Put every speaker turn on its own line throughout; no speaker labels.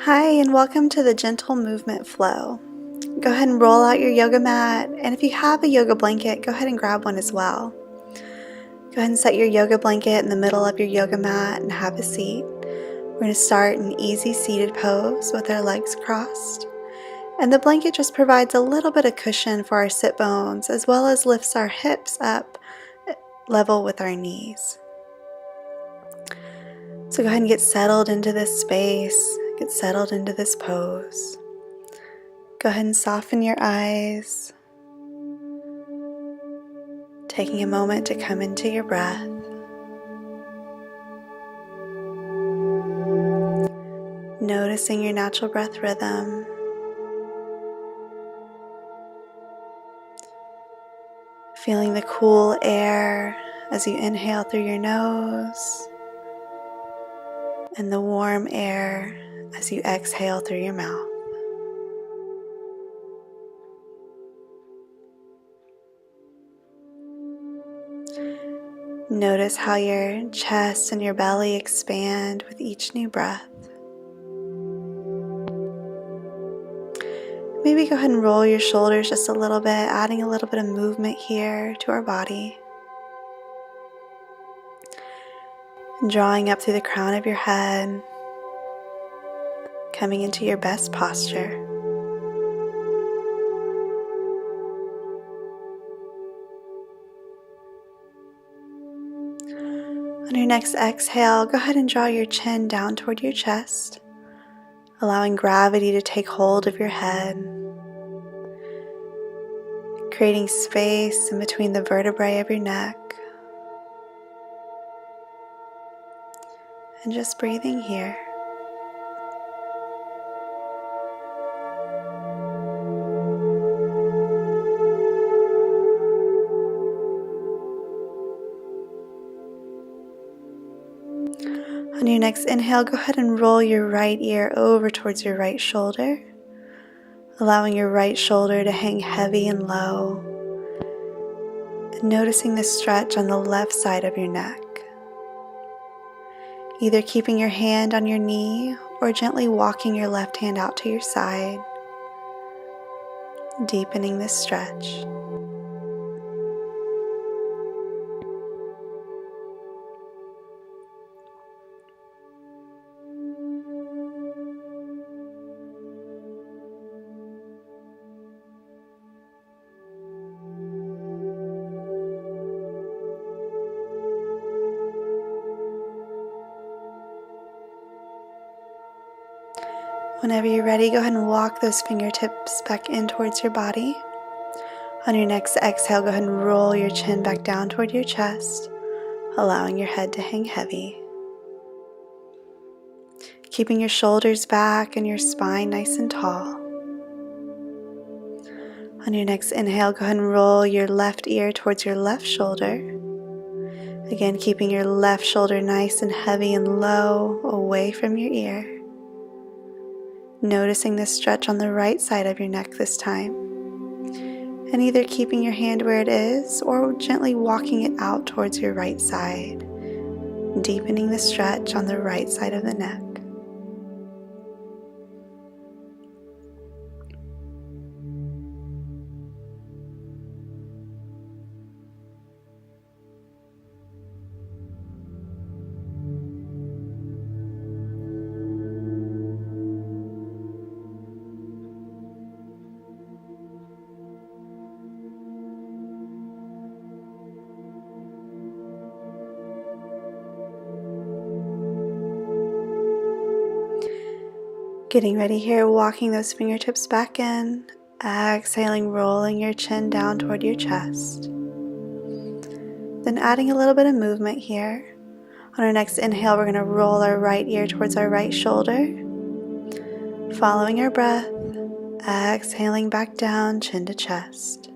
Hi, and welcome to the Gentle Movement Flow. Go ahead and roll out your yoga mat, and if you have a yoga blanket, go ahead and grab one as well. Go ahead and set your yoga blanket in the middle of your yoga mat and have a seat. We're going to start an easy seated pose with our legs crossed, and the blanket just provides a little bit of cushion for our sit bones as well as lifts our hips up level with our knees. So go ahead and get settled into this space, get settled into this pose. Go ahead and soften your eyes, taking a moment to come into your breath. Noticing your natural breath rhythm. Feeling the cool air as you inhale through your nose and the warm air as you exhale through your mouth. Notice how your chest and your belly expand with each new breath. Maybe go ahead and roll your shoulders just a little bit, adding a little bit of movement here to our body. Drawing up through the crown of your head, coming into your best posture. On your next exhale, go ahead and draw your chin down toward your chest, allowing gravity to take hold of your head, creating space in between the vertebrae of your neck, and just breathing here. On your next inhale, go ahead and roll your right ear over towards your right shoulder, allowing your right shoulder to hang heavy and low, and noticing the stretch on the left side of your neck. Either keeping your hand on your knee or gently walking your left hand out to your side, deepening this stretch. Whenever you're ready, go ahead and walk those fingertips back in towards your body. On your next exhale, go ahead and roll your chin back down toward your chest, allowing your head to hang heavy. Keeping your shoulders back and your spine nice and tall. On your next inhale, go ahead and roll your left ear towards your left shoulder. Again, keeping your left shoulder nice and heavy and low away from your ear. Noticing the stretch on the right side of your neck this time, and either keeping your hand where it is or gently walking it out towards your right side, deepening the stretch on the right side of the neck. Getting ready here, walking those fingertips back in, exhaling, rolling your chin down toward your chest. Then adding a little bit of movement here. On our next inhale, we're going to roll our right ear towards our right shoulder. Following our breath, exhaling back down, chin to chest.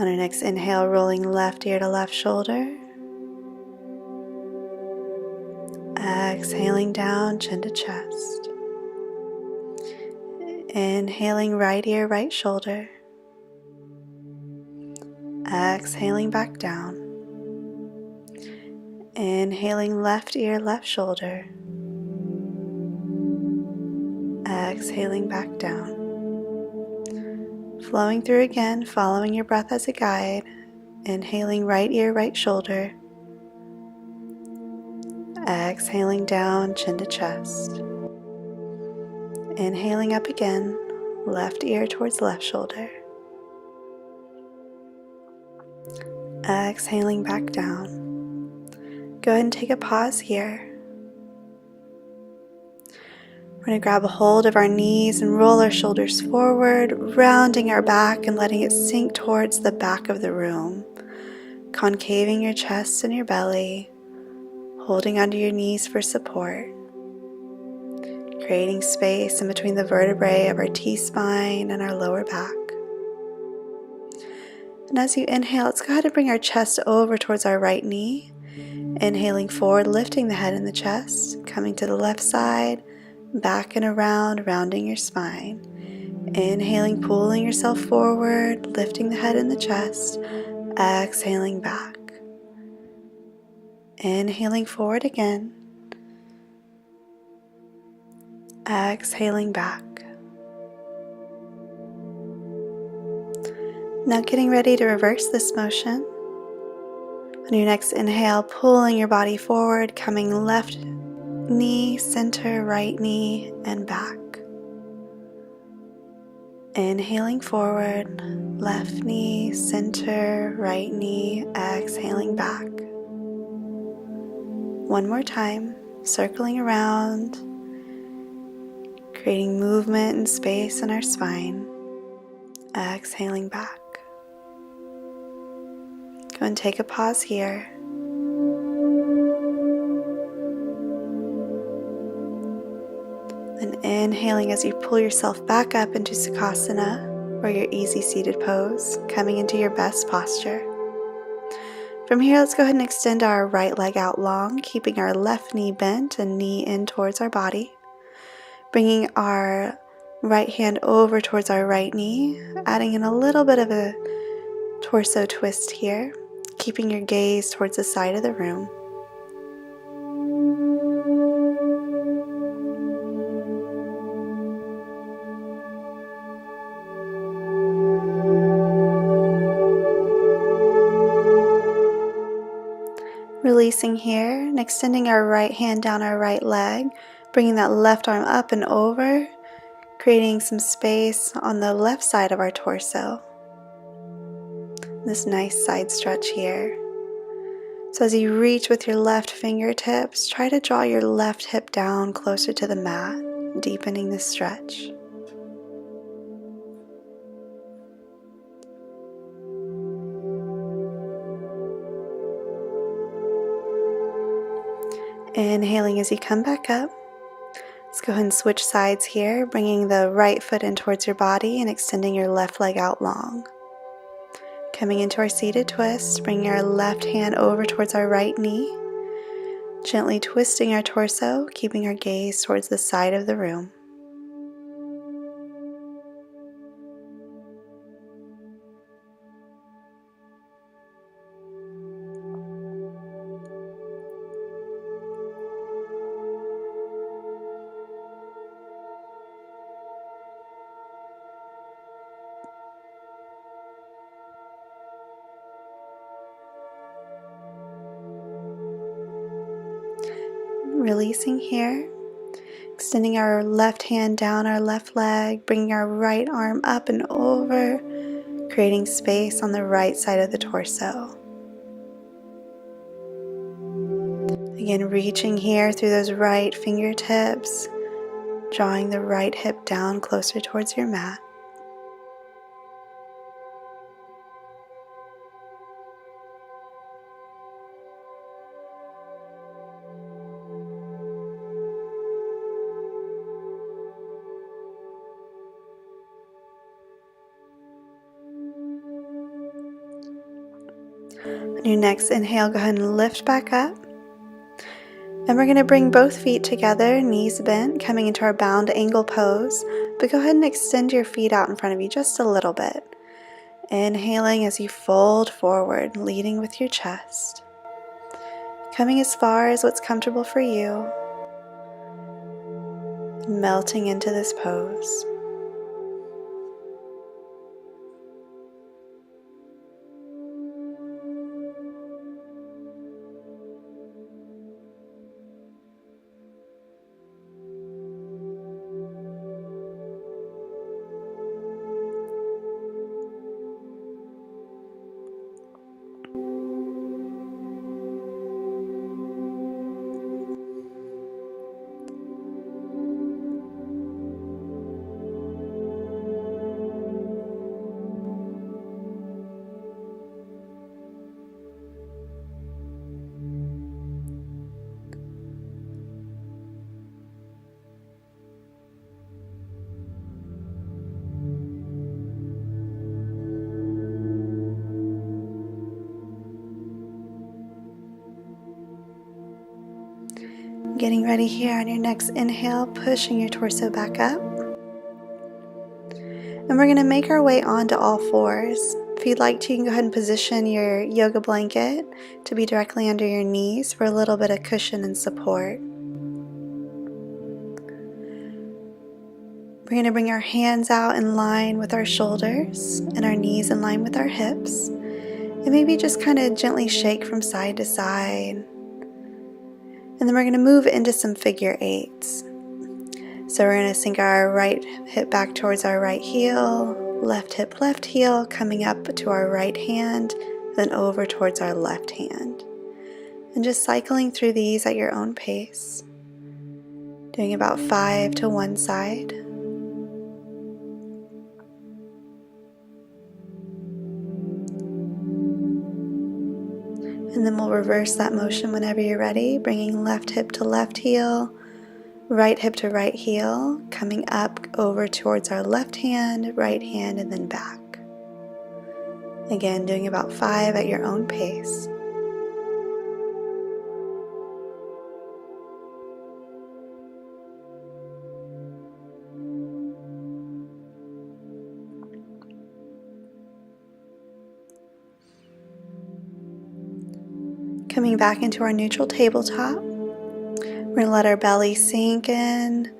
On our next inhale, rolling left ear to left shoulder. Exhaling down, chin to chest. Inhaling right ear, right shoulder. Exhaling back down. Inhaling left ear, left shoulder. exhaling back down. Flowing through again, following your breath as a guide. Inhaling right ear, right shoulder. Exhaling down, chin to chest. Inhaling up again, left ear towards left shoulder. Exhaling back down. Go ahead and take a pause here. We're going to grab a hold of our knees and roll our shoulders forward, rounding our back and letting it sink towards the back of the room. Concaving your chest and your belly, holding onto your knees for support. Creating space in between the vertebrae of our T-spine and our lower back. And as you inhale, let's go ahead and bring our chest over towards our right knee. Inhaling forward, lifting the head and the chest, coming to the left side, back and around, rounding your spine. Inhaling, pulling yourself forward, lifting the head and the chest, exhaling back. Inhaling forward again, exhaling back. Now getting ready to reverse this motion. On your next inhale, pulling your body forward, coming left knee, center, right knee, and back. Inhaling forward, left knee, center, right knee, exhaling back. One more time, circling around, creating movement and space in our spine. Exhaling back. Go and take a pause here. And inhaling as you pull yourself back up into Sukhasana, or your easy seated pose, coming into your best posture. From here, let's go ahead and extend our right leg out long, keeping our left knee bent and knee in towards our body. Bringing our right hand over towards our right knee, adding in a little bit of a torso twist here, keeping your gaze towards the side of the room. Releasing here and extending our right hand down our right leg, bringing that left arm up and over, creating some space on the left side of our torso. This nice side stretch here. So as you reach with your left fingertips, try to draw your left hip down closer to the mat, deepening this stretch. Inhaling as you come back up. Let's go ahead and switch sides here, bringing the right foot in towards your body and extending your left leg out long. Coming into our seated twist, bringing our left hand over towards our right knee, gently twisting our torso, keeping our gaze towards the side of the room. Releasing here, extending our left hand down our left leg, bringing our right arm up and over, creating space on the right side of the torso. Again, reaching here through those right fingertips, drawing the right hip down closer towards your mat. On your next inhale, go ahead and lift back up. And we're going to bring both feet together, knees bent, coming into our bound angle pose. But go ahead and extend your feet out in front of you just a little bit. Inhaling as you fold forward, leading with your chest. Coming as far as what's comfortable for you. melting into this pose. Getting ready here on your next inhale, pushing your torso back up. And we're going to make our way onto all fours. If you'd like to, you can go ahead and position your yoga blanket to be directly under your knees for a little bit of cushion and support. We're going to bring our hands out in line with our shoulders and our knees in line with our hips. And maybe just kind of gently shake from side to side. And then we're going to move into some figure eights. So we're going to sink our right hip back towards our right heel, left hip, left heel, coming up to our right hand, then over towards our left hand. And just cycling through these at your own pace. Doing about 5 to one side. And then we'll reverse that motion whenever you're ready, bringing left hip to left heel, right hip to right heel, coming up over towards our left hand, and then back. Again, doing about 5 at your own pace. Coming back into our neutral tabletop, we're going to let our belly sink in,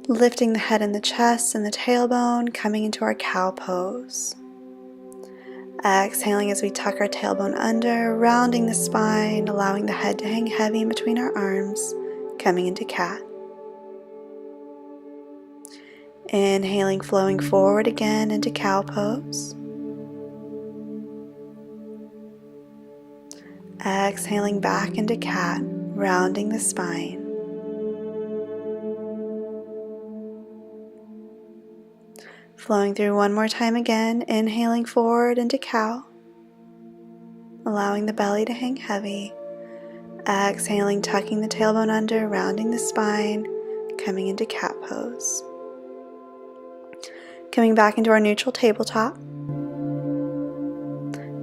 lifting the head and the chest and the tailbone, coming into our cow pose. Exhaling as we tuck our tailbone under, rounding the spine, allowing the head to hang heavy in between our arms, coming into cat. Inhaling, flowing forward again into cow pose. Exhaling back into cat, rounding the spine. Flowing through one more time again, inhaling forward into cow, allowing the belly to hang heavy. Exhaling, tucking the tailbone under, rounding the spine, coming into cat pose. Coming back into our neutral tabletop.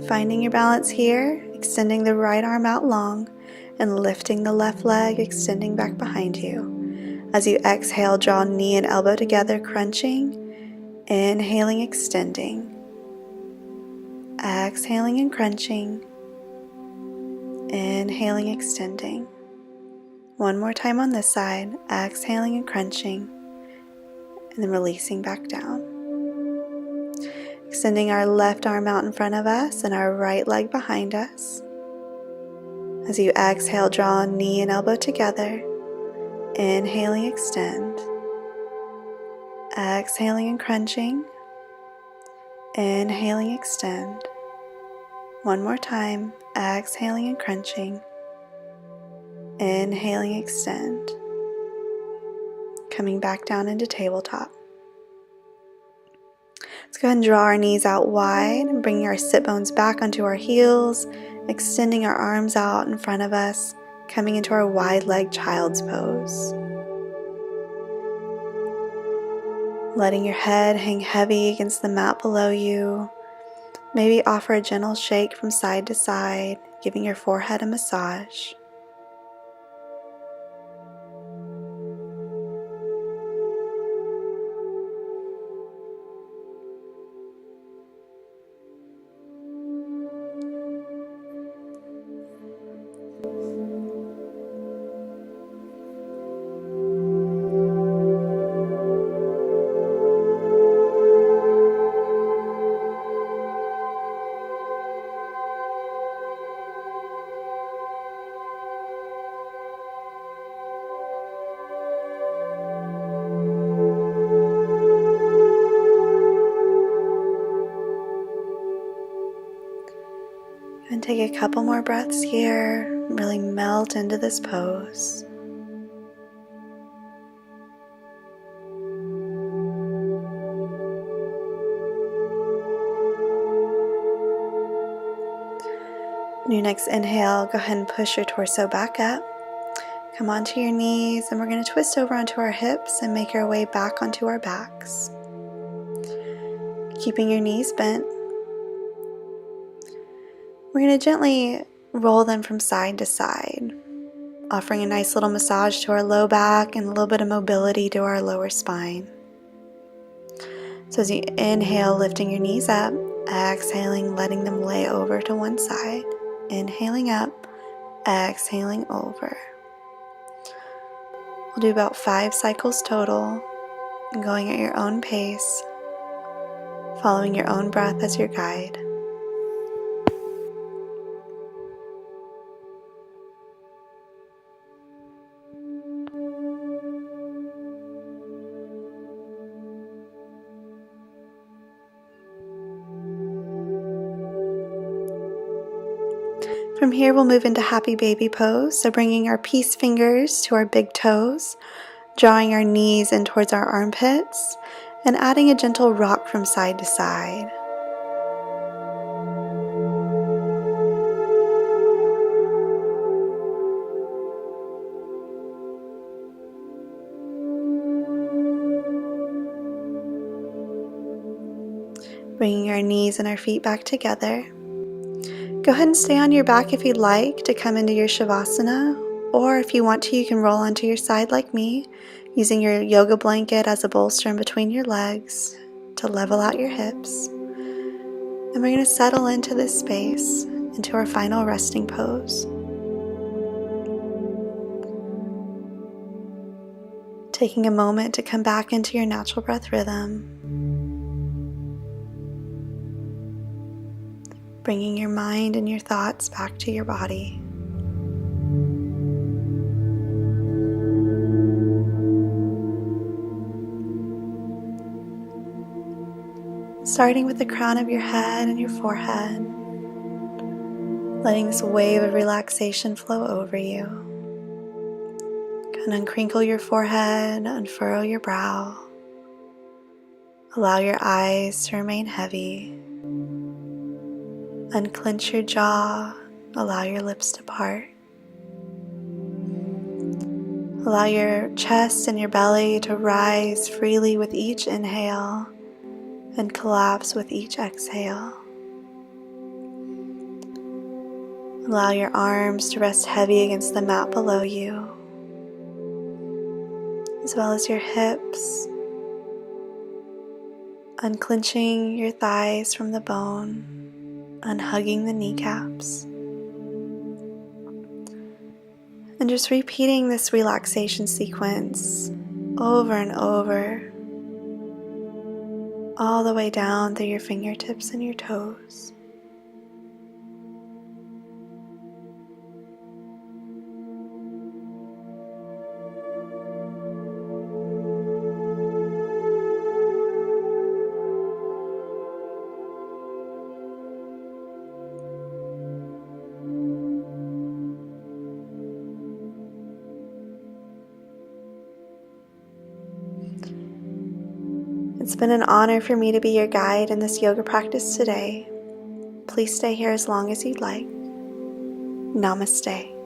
Finding your balance here, extending the right arm out long and lifting the left leg, extending back behind you. As you exhale, draw knee and elbow together, crunching. Inhaling, extending. Exhaling and crunching. Inhaling, extending. One more time on this side, exhaling and crunching, and then releasing back down. Extending our left arm out in front of us and our right leg behind us. As you exhale, draw knee and elbow together. Inhaling, extend. Exhaling and crunching. Inhaling, extend. One more time, exhaling and crunching. Inhaling, extend. Coming back down into tabletop. Let's go ahead and draw our knees out wide and bringing our sit bones back onto our heels, extending our arms out in front of us, coming into our wide leg child's pose. Letting your head hang heavy against the mat below you. Maybe offer a gentle shake from side to side, giving your forehead a massage. Take a couple more breaths here. Really melt into this pose. On your next inhale, go ahead and push your torso back up. Come onto your knees, and we're going to twist over onto our hips and make our way back onto our backs. Keeping your knees bent, we're going to gently roll them from side to side, offering a nice little massage to our low back and a little bit of mobility to our lower spine. So as you inhale, lifting your knees up, exhaling, letting them lay over to one side. Inhaling up, exhaling over. We'll do about 5 cycles total, going at your own pace, following your own breath as your guide. From here, we'll move into happy baby pose. So bringing our peace fingers to our big toes, drawing our knees in towards our armpits, and adding a gentle rock from side to side. Bringing our knees and our feet back together. Go ahead and stay on your back if you'd like to come into your Shavasana, or if you want to, you can roll onto your side like me, using your yoga blanket as a bolster in between your legs to level out your hips. And we're going to settle into this space, into our final resting pose. Taking a moment to come back into your natural breath rhythm. Bringing your mind and your thoughts back to your body. Starting with the crown of your head and your forehead, letting this wave of relaxation flow over you. Kind of uncrinkle your forehead, unfurrow your brow. Allow your eyes to remain heavy. Unclench your jaw, allow your lips to part. Allow your chest and your belly to rise freely with each inhale and collapse with each exhale. Allow your arms to rest heavy against the mat below you, as well as your hips, unclenching your thighs from the bone. Unhugging the kneecaps, and just repeating this relaxation sequence over and over, all the way down through your fingertips and your toes. It's been an honor for me to be your guide in this yoga practice today. Please stay here as long as you'd like. Namaste.